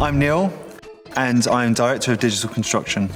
I'm Neil, and I'm Director of Digital Construction.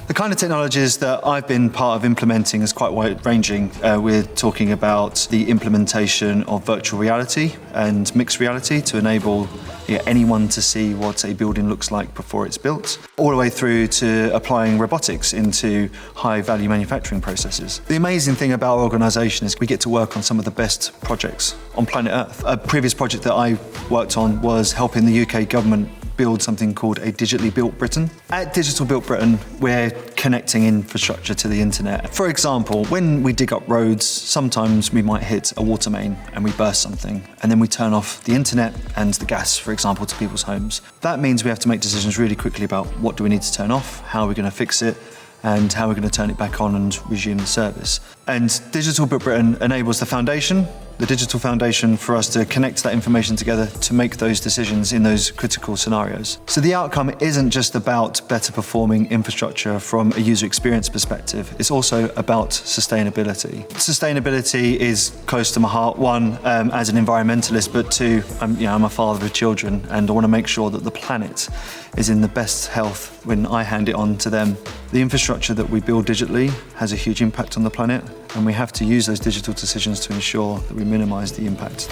The kind of technologies that I've been part of implementing is quite wide-ranging. We're talking about the implementation of virtual reality and mixed reality to enable anyone to see what a building looks like before it's built, all the way through to applying robotics into high-value manufacturing processes. The amazing thing about our organisation is we get to work on some of the best projects on planet Earth. A previous project that I worked on was helping the UK government build something called a digitally built Britain. At Digital Built Britain, we're connecting infrastructure to the internet. For example, when we dig up roads, sometimes we might hit a water main and we burst something, and then we turn off the internet and the gas, for example, to people's homes. That means we have to make decisions really quickly about what do we need to turn off, how are we going to fix it, and how we're going to turn it back on and resume the service. And Digital Built Britain enables the foundation, the digital foundation, for us to connect that information together to make those decisions in those critical scenarios. So the outcome isn't just about better performing infrastructure from a user experience perspective, it's also about sustainability. Sustainability is close to my heart, one, as an environmentalist, but two, I'm a father of children, and I want to make sure that the planet is in the best health when I hand it on to them. The infrastructure that we build digitally has a huge impact on the planet, and we have to use those digital decisions to ensure that we minimise the impact.